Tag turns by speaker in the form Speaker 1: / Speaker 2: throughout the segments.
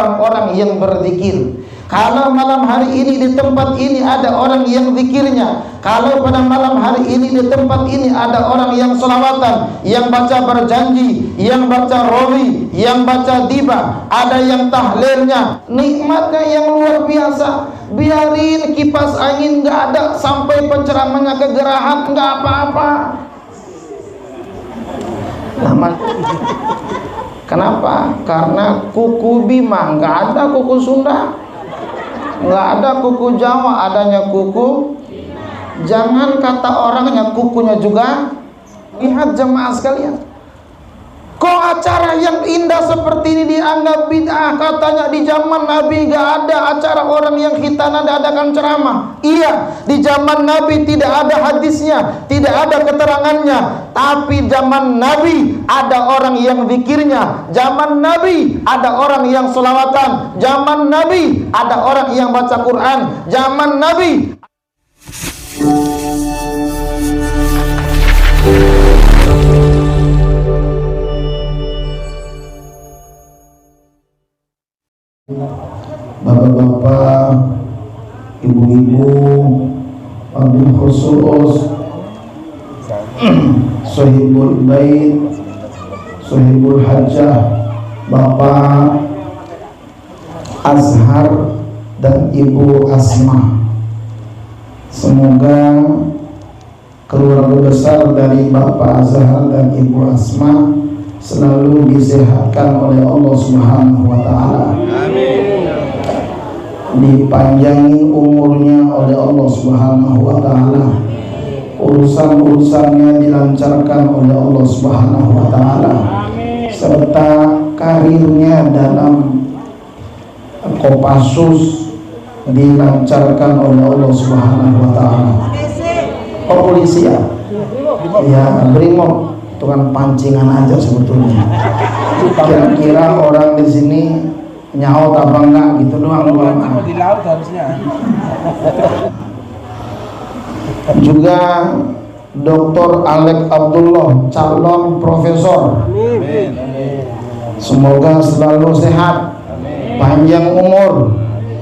Speaker 1: orang-orang yang berzikir. Kalau malam hari ini di tempat ini ada orang yang zikirnya, kalau pada malam hari ini di tempat ini ada orang yang selawatan, yang baca berjanji, yang baca rawi, yang baca tiba, ada yang tahlilnya, nikmatnya yang luar biasa. Biarin kipas angin nggak ada, sampai penceramahnya kegerahan nggak apa-apa. Kenapa? Karena kuku Bima, nggak ada kuku Sunda, nggak ada kuku Jawa, adanya kuku. Jangan kata orangnya, kukunya juga. Lihat jemaah sekalian, kok acara yang indah seperti ini dianggap bid'ah? Katanya di zaman Nabi nggak ada acara orang yang khitanan adakan ceramah. Iya, di zaman Nabi tidak ada hadisnya, tidak ada keterangannya. Tapi zaman Nabi ada orang yang zikirnya, zaman Nabi ada orang yang selawatan, zaman Nabi ada orang yang baca Quran, zaman Nabi. Bapak-bapak, ibu-ibu, wabil khusus, sohibul bait, sohibul hajjah, Bapak Azhar dan Ibu Asma. Semoga keluarga besar dari Bapak Azhar dan Ibu Asma selalu disehatkan oleh Allah Subhanahu wa Ta'ala. Amin. Dipanjangi umurnya oleh Allah Subhanahu wa Ta'ala. Urusan-urusannya dilancarkan oleh Allah Subhanahu wa Ta'ala. Serta karirnya dalam Kopassus dilancarkan oleh Allah Subhanahu wa Ta'ala. Polisi ya? Ya, Brimob. Itu kan pancingan aja sebetulnya. Kira-kira orang di sini nyaut apa enggak gitu doang. Di laut harusnya. Juga Dr. Alek Abdullah, calon profesor. Semoga selalu sehat, panjang umur.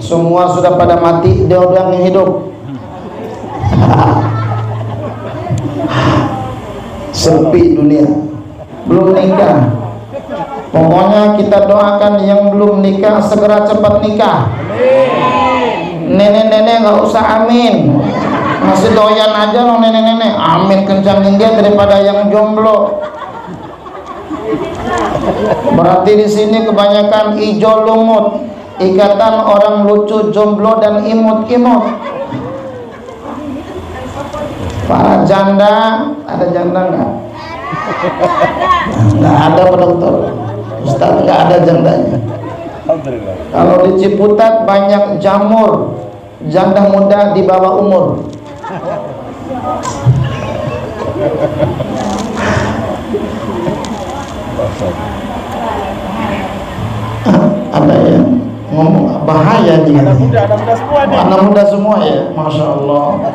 Speaker 1: Semua sudah pada mati, dia udah yang hidup. Sepi dunia, belum nikah. Pokoknya kita doakan yang belum nikah segera cepat nikah. Nenek-nenek nggak usah amin, masih doyan aja loh nenek-nenek. Amin kencangin dia daripada yang jomblo. Berarti di sini kebanyakan ijo lumut, ikatan orang lucu, jomblo dan imut-imut. Para janda, ada janda nggak? Nggak ada Pak Dokter. Ustaz, nggak ada jandanya. Kalau di Ciputat banyak jamur, janda muda di bawah umur. Ada yang ngomong bahaya nih. Anak muda semua nih. Anak muda semua ya, Masya Allah.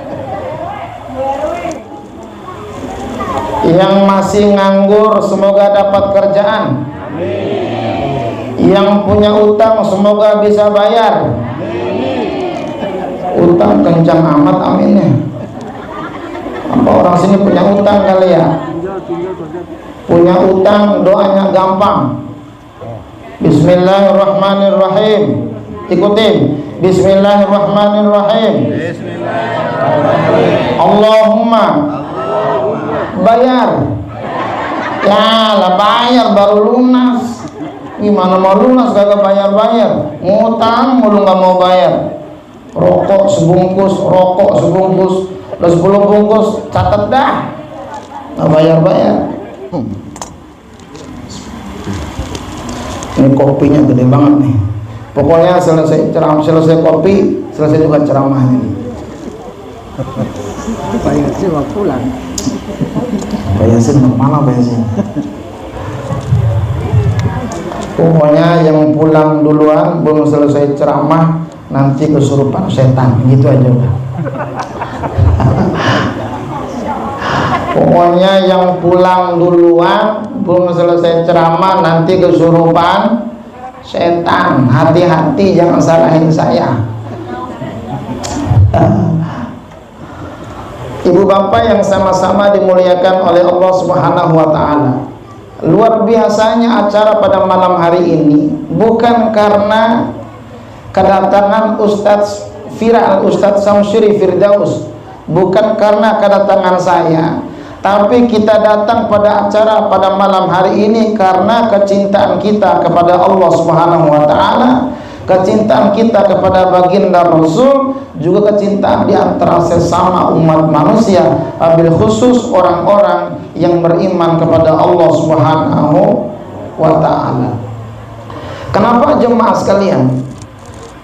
Speaker 1: Yang masih nganggur semoga dapat kerjaan. Amin. Yang punya utang semoga bisa bayar. Amin. Utang kencang amat aminnya. Apa orang sini punya utang kali ya? Punya utang doanya gampang. Bismillahirrahmanirrahim. Ikutin. Bismillahirrahmanirrahim. Bismillahirrahmanirrahim. Allahumma bayar. Ya lah bayar baru lunas. Gimana mau lunas kagak bayar-bayar? Ngutang mulu nggak mau bayar. Rokok sebungkus, udah 10 bungkus, catat dah. Nggak bayar-bayar. Ini kopinya gede banget nih. Pokoknya selesai ceramah, selesai kopi, selesai juga ceramahnya nih.
Speaker 2: Pak Yasin mau pulang.
Speaker 1: Pak Yasin mana Pak Yasin? Pokoknya yang pulang duluan belum selesai ceramah nanti kesurupan setan, gitu aja udah. Pokoknya yang pulang duluan belum selesai ceramah nanti kesurupan setan. Hati-hati, jangan salahin saya. Ibu bapak yang sama-sama dimuliakan oleh Allah Subhanahu wa Ta'ala, luar biasanya acara pada malam hari ini bukan karena kedatangan Ustadz Ustadz Samsuri Firdaus, bukan karena kedatangan saya, tapi kita datang pada acara pada malam hari ini karena kecintaan kita kepada Allah Subhanahu wa Ta'ala, kecintaan kita kepada baginda Rasul, juga kecintaan di antara sesama umat manusia, wabil khusus orang-orang yang beriman kepada Allah Subhanahu wa Ta'ala. Kenapa jemaah sekalian?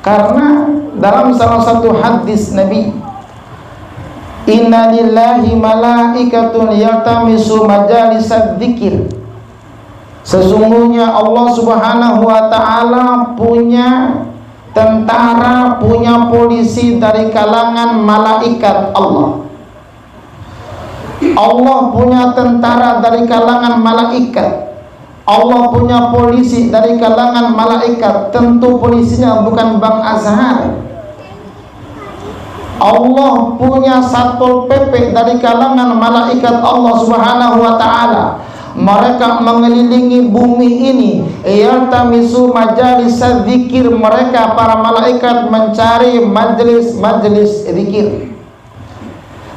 Speaker 1: Karena dalam salah satu hadis Nabi, inna lillahi malaikatun yaltamisu majalisad dzikir, sesungguhnya Allah Subhanahu wa Ta'ala punya tentara, punya polisi dari kalangan malaikat Allah. Allah punya tentara dari kalangan malaikat. Allah punya polisi dari kalangan malaikat. Tentu polisinya bukan Bang Azhar. Allah punya Satpol PP dari kalangan malaikat Allah Subhanahu wa Ta'ala. Mereka mengelilingi bumi ini, yaltamisu majalis zikir. Mereka para malaikat mencari majelis-majelis zikir.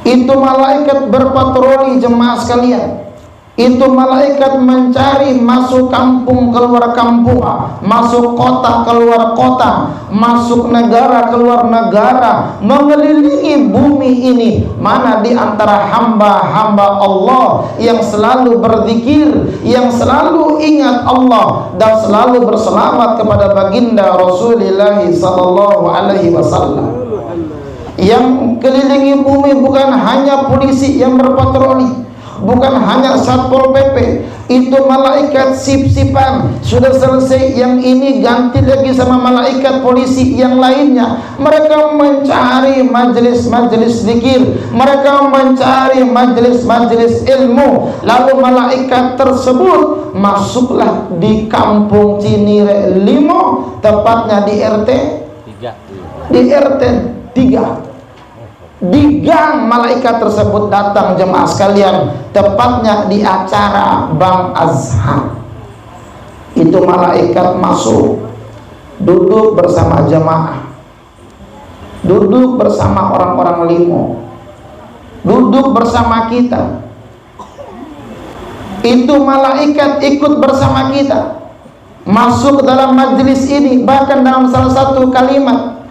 Speaker 1: Itu malaikat berpatroli jemaah sekalian. Itu malaikat mencari masuk kampung keluar kampung, masuk kota keluar kota, masuk negara keluar negara, mengelilingi bumi ini. Mana di antara hamba-hamba Allah yang selalu berzikir, yang selalu ingat Allah dan selalu berselawat kepada baginda Rasulullah sallallahu alaihi wasallam. Yang kelilingi bumi bukan hanya polisi yang berpatroli, bukan hanya Satpol PP, itu malaikat sip-sipan. Sudah selesai yang ini, ganti lagi sama malaikat polisi yang lainnya. Mereka mencari majelis-majelis zikir, mereka mencari majelis-majelis ilmu. Lalu malaikat tersebut masuklah di kampung Cinire Limo, tepatnya di RT 3. Di RT 3. Di gang malaikat tersebut datang jemaah sekalian, tepatnya di acara Bang Azhar. Itu malaikat masuk, duduk bersama jemaah, duduk bersama orang-orang Limo, duduk bersama kita. Itu malaikat ikut bersama kita masuk dalam majelis ini. Bahkan dalam salah satu kalimat,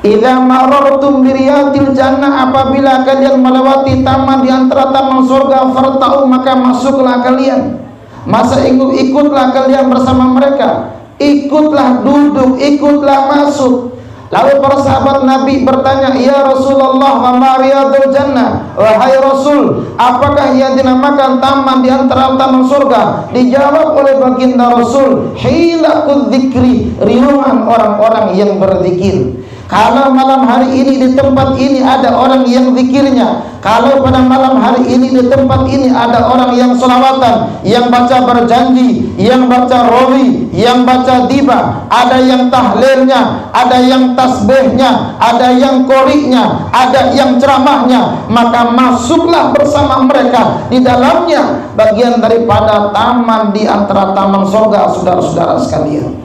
Speaker 1: idza marartum biriyadil jannah, apabila kalian melewati taman di antara taman surga, fartau, maka masuklah kalian. Masa ikutlah kalian bersama mereka, ikutlah duduk, ikutlah masuk. Lalu para sahabat Nabi bertanya, ya Rasulullah, wa ma riyadul jannah, wahai Rasul, apakah yang dinamakan taman di antara taman surga? Dijawab oleh baginda Rasul, hilakul dzikri, riungan orang-orang yang berzikir. Kalau malam hari ini di tempat ini ada orang yang zikirnya, kalau pada malam hari ini di tempat ini ada orang yang sholawatan, yang baca berjanji, yang baca rawi, yang baca diba, ada yang tahlilnya, ada yang tasbihnya, ada yang qori'nya, ada yang ceramahnya, maka masuklah bersama mereka. Di dalamnya bagian daripada taman di antara taman surga, saudara-saudara sekalian.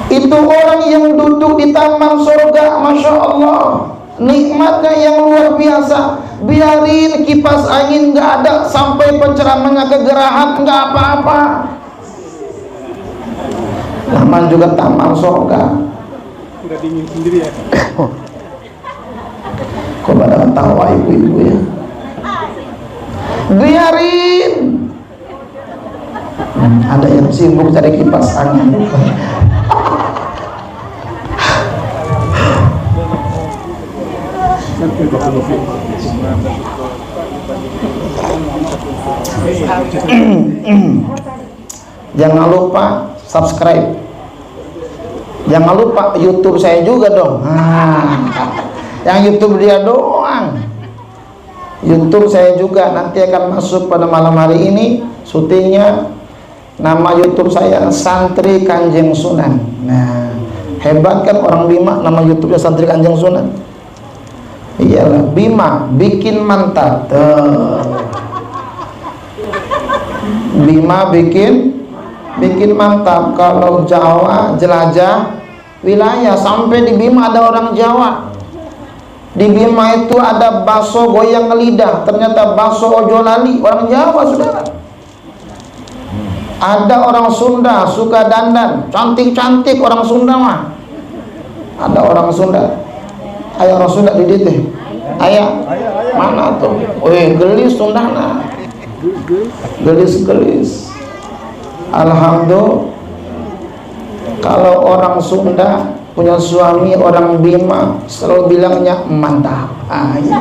Speaker 1: Itu orang yang duduk di taman surga, Masya Allah, nikmatnya yang luar biasa. Biarin kipas angin nggak ada, sampai penceramahnya kegerahan, nggak apa-apa. Taman juga taman surga.
Speaker 2: Udah dingin sendiri ya.
Speaker 1: Kok pada tawa ibu-ibu ya? Biarin. Ada yang sibuk cari kipas angin. Jangan lupa subscribe. Jangan lupa YouTube saya juga dong. Yang YouTube dia doang. YouTube saya juga nanti akan masuk pada malam hari ini. syutingnya. Nama YouTube saya Santri Kanjeng Sunan. Nah, hebat kan orang Bima, nama YouTube-nya Santri Kanjeng Sunan. Iyalah, Bima bikin mantap. Bima bikin mantap. Kalau Jawa jelajah wilayah, sampai di Bima ada orang Jawa. Di Bima itu ada bakso goyang lidah, ternyata bakso ojo lali, orang Jawa, saudara. Ada orang Sunda suka dandan, cantik-cantik orang Sunda mah. Ada orang Sunda. Ayo orang Sunda di teh. Ayah. Mana tuh? Weh, gelis Sundana. Gelis. Alhamdulillah. Kalau orang Sunda punya suami orang Bima selalu bilangnya mantap. Gitu.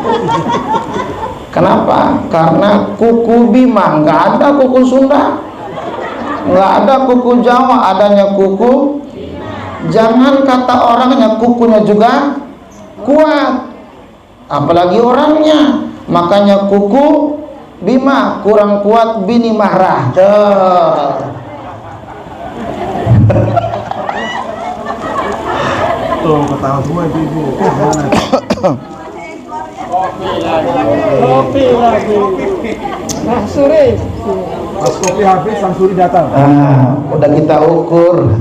Speaker 1: Kenapa? Karena kuku Bima, nggak ada kuku Sunda. Nggak ada kuku Jawa, adanya kuku. Jangan kata orangnya, kukunya juga kuat, apalagi orangnya. Makanya kuku Bima kurang kuat, bini marah.
Speaker 2: Tuh, ketawa semua ibu-ibu. Kopi lagi. Nah, sore. Pas kopi habis, sang suri datang.
Speaker 1: Udah kita ukur.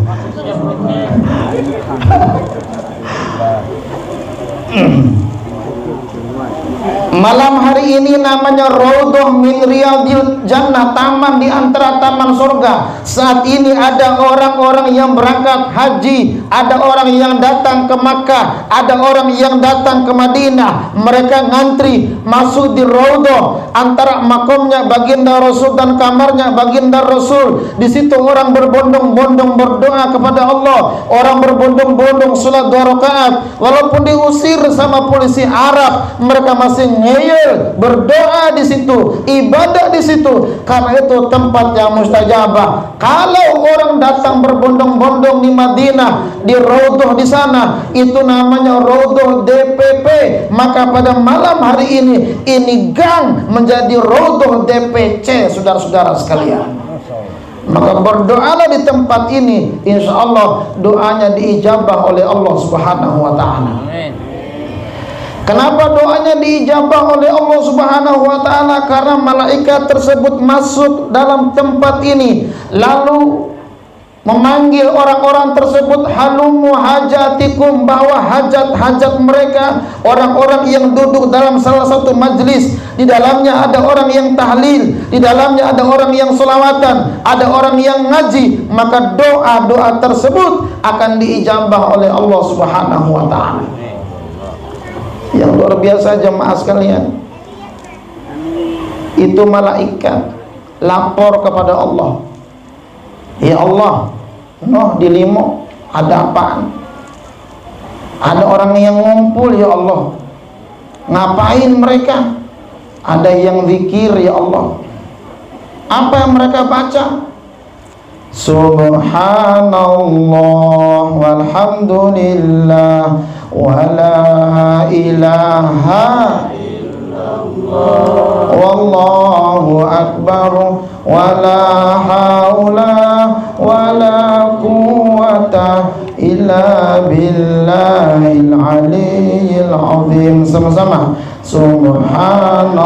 Speaker 1: Malam hari ini namanya Raudhah min Riyadil Jannah, taman di antara taman surga. Saat ini ada orang-orang yang berangkat haji, ada orang yang datang ke Makkah, ada orang yang datang ke Madinah. Mereka ngantri masuk di Raudhah, antara makomnya baginda Rasul dan kamarnya baginda Rasul. Di situ orang berbondong-bondong berdoa kepada Allah, orang berbondong-bondong salat 2 rakaat. Walaupun diusir sama polisi Arab, mereka masih ngeyel, berdoa di situ, ibadah di situ, karena itu tempat yang mustajabah. Kalau orang datang berbondong-bondong di Madinah, di Raudhah di sana, itu namanya Raudhah DPP. Maka pada malam hari ini gang menjadi Raudhah DPC, saudara-saudara sekalian. Maka berdoalah di tempat ini, insya Allah doanya diijabah oleh Allah Subhanahu wa Ta'ala. Kenapa doanya diijabah oleh Allah Subhanahu wa Ta'ala? Karena malaikat tersebut masuk dalam tempat ini, lalu memanggil orang-orang tersebut, halumu hajatikum, bawa hajat-hajat mereka. Orang-orang yang duduk dalam salah satu majlis, di dalamnya ada orang yang tahlil, di dalamnya ada orang yang selawatan, ada orang yang ngaji, maka doa-doa tersebut akan diijabah oleh Allah Subhanahu wa Ta'ala. Yang luar biasa jemaah sekalian, itu malaikat lapor kepada Allah, ya Allah, di Limo ada apaan? Ada orang yang ngumpul ya Allah. Ngapain mereka? Ada yang zikir ya Allah. Apa yang mereka baca? Subhanallah walhamdulillah wala ilaha illallah wallahu akbar wala haula wala quwwata illa billahil aliyyil azim. Sama-sama. Subhanallah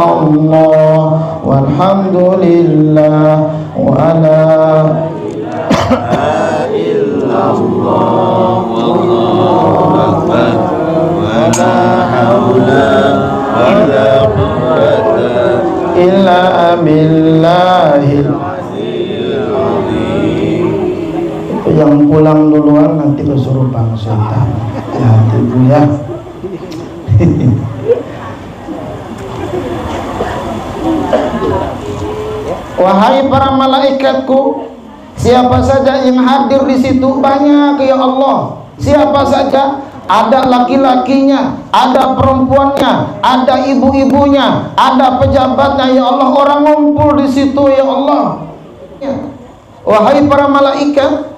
Speaker 1: walhamdulillah wala ilaha illallah wallahu akbar wala haula wala quwwata illa billahil aliyyil azim. Itu yang pulang duluan nanti kesurupan setan. Hati-hati Bu ya. Wahai para malaikatku, siapa saja yang hadir di situ banyak ya Allah. Siapa saja, ada laki-lakinya, ada perempuannya, ada ibu-ibunya, ada pejabatnya ya Allah. Orang ngumpul di situ ya Allah. Wahai para malaikat,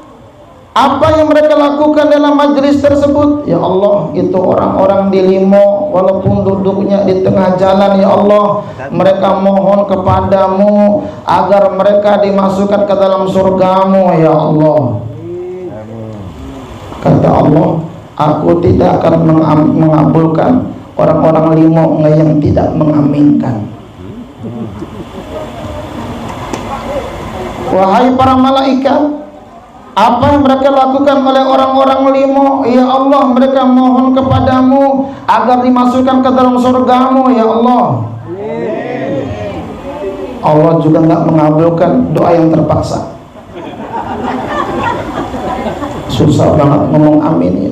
Speaker 1: Apa yang mereka lakukan dalam majelis tersebut? Ya Allah, itu orang-orang di Limo, walaupun duduknya di tengah jalan, ya Allah, mereka mohon kepadamu agar mereka dimasukkan ke dalam surgamu, ya Allah. Kata Allah, aku tidak akan mengabulkan orang-orang Limo yang tidak mengaminkan. Wahai para malaikat, apa yang mereka lakukan oleh orang-orang Limo, ya Allah, mereka mohon kepadamu agar dimasukkan ke dalam surgamu, ya Allah. Allah juga nggak mengabulkan doa yang terpaksa. Susah banget ngomong amin ya.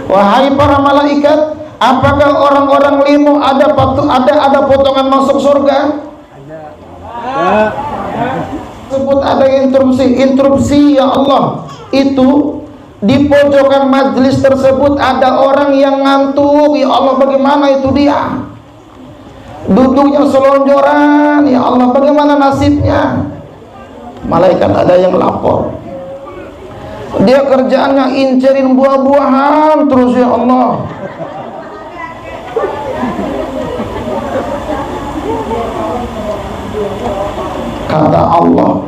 Speaker 1: Wahai para malaikat, apakah orang-orang Limo ada potongan masuk surga? Ada. Sebut ada interupsi ya Allah. Itu di pojokan majelis tersebut ada orang yang ngantuk, ya Allah, bagaimana itu dia? Duduknya selonjoran, ya Allah, bagaimana nasibnya? Malaikat ada yang lapor, dia kerjaannya incerin buah-buahan terus, ya Allah. Kata Allah,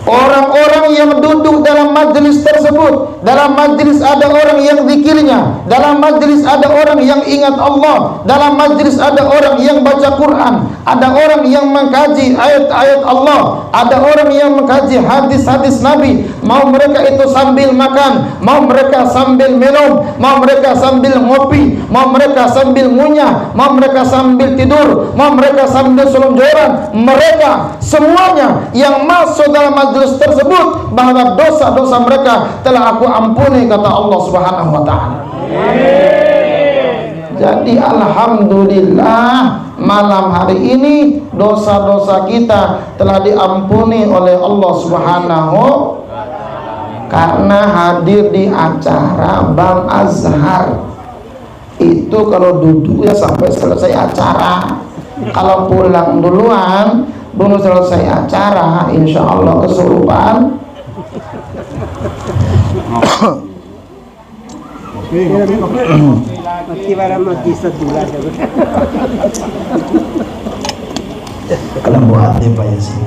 Speaker 1: orang-orang yang duduk dalam majelis tersebut, dalam majelis ada orang yang zikirnya, dalam majelis ada orang yang ingat Allah, dalam majelis ada orang yang baca Quran, ada orang yang mengkaji ayat-ayat Allah, ada orang yang mengkaji hadis-hadis Nabi. Mau mereka itu sambil makan, mau mereka sambil minum, mau mereka sambil ngopi, mau mereka sambil ngunyah, mau mereka sambil tidur, mau mereka sambil selonjoran, mereka semuanya yang masuk dalam majelis tersebut, bahwa dosa-dosa mereka telah aku ampuni, kata Allah Subhanahu wa ta'ala. Jadi alhamdulillah, malam hari ini dosa-dosa kita telah diampuni oleh Allah Subhanahu, karena hadir di acara Bang Azhar. Itu kalau duduk ya sampai selesai acara. Kalau pulang duluan belum selesai acara, insya Allah kesurupan. Kalau buat apa ya sih?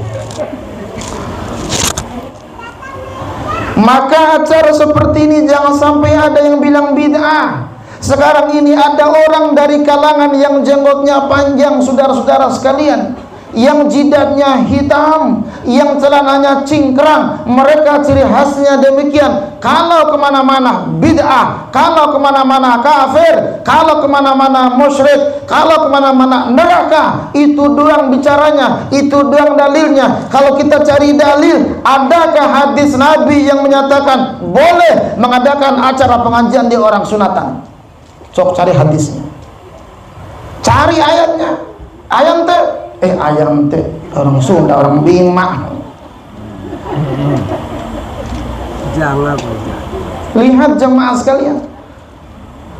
Speaker 1: Maka acara seperti ini jangan sampai ada yang bilang bid'ah. Sekarang ini ada orang dari kalangan yang jenggotnya panjang, saudara-saudara sekalian, yang jidatnya hitam, yang celananya cingkrang. Mereka ciri khasnya demikian. Kalau kemana-mana bid'ah, kalau kemana-mana kafir, kalau kemana-mana musyrik, kalau kemana-mana neraka. Itu doang bicaranya, itu doang dalilnya. Kalau kita cari dalil, adakah hadis Nabi yang menyatakan boleh mengadakan acara pengajian di orang sunatan? Cok cari hadisnya, cari ayatnya. Ayam teh orang Sunda, orang Bima. Jangan. Lihat jemaah sekalian,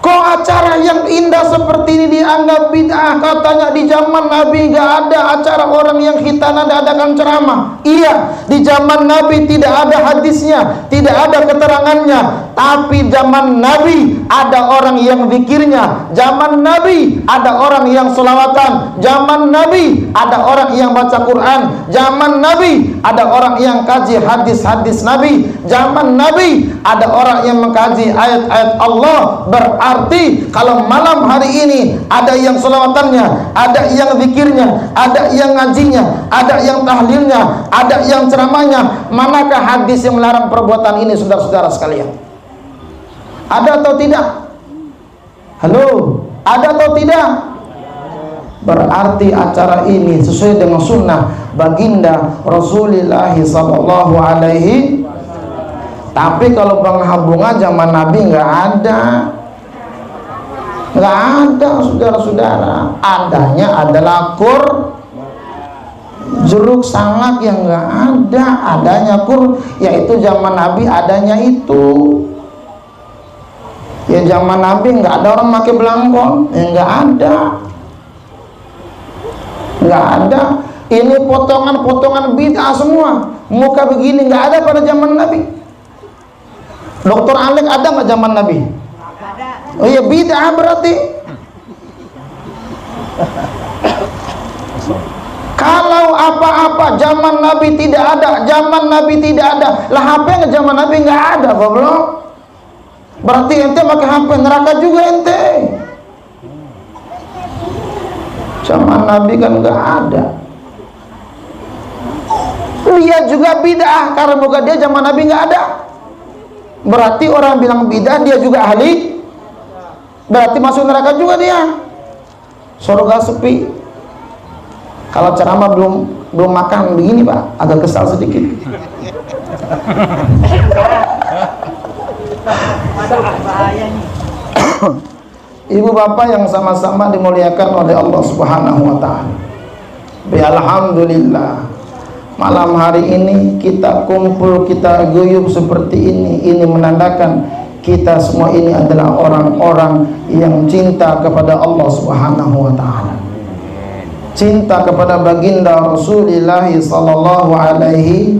Speaker 1: kok acara yang indah seperti ini dianggap bid'ah? Katanya di zaman Nabi nggak ada acara orang yang khitanan adakan ceramah. Iya, di zaman Nabi tidak ada hadisnya, tidak ada keterangannya. Tapi zaman Nabi ada orang yang zikirnya, zaman Nabi ada orang yang sholawatan, zaman Nabi ada orang yang baca Quran, zaman Nabi ada orang yang kaji hadis-hadis Nabi, zaman Nabi ada orang yang mengkaji ayat-ayat Allah. Berarti kalau malam hari ini ada yang sholawatannya, ada yang zikirnya, ada yang ngajinya, ada yang tahlilnya, ada yang ceramahnya, manakah hadis yang melarang perbuatan ini, saudara-saudara sekalian? Ada atau tidak? Halo, ada atau tidak? Berarti acara ini sesuai dengan sunnah baginda Rasulullah sallallahu alaihi. Tapi kalau penghambungan zaman Nabi nggak ada, saudara-saudara. Adanya adalah jeruk sangat yang nggak ada. Adanya yaitu zaman Nabi adanya itu. Ya zaman Nabi nggak ada orang pakai belangkon, ya nggak ada. Ini potongan-potongan bid'ah semua. Muka begini nggak ada pada zaman Nabi. Dokter Alek ada nggak zaman Nabi? Oh iya, bid'ah berarti. Kalau apa-apa zaman Nabi tidak ada, zaman Nabi tidak ada, lah HP nggak zaman Nabi nggak ada, goblok. Berarti ente pakai HP neraka juga ente. Zaman Nabi kan nggak ada. Dia juga bid'ah karena bukan dia zaman Nabi nggak ada. Berarti orang bilang bid'ah dia juga ahli. Berarti masuk neraka juga dia. Surga sepi. Kalau ceramah belum makan begini Pak, agak kesal sedikit. Ibu bapak yang sama-sama dimuliakan oleh Allah Subhanahu wa taala. Alhamdulillah, malam hari ini kita kumpul, kita guyup seperti ini menandakan kita semua ini adalah orang-orang yang cinta kepada Allah Subhanahu wa taala. Cinta kepada baginda Rasulullah sallallahu alaihi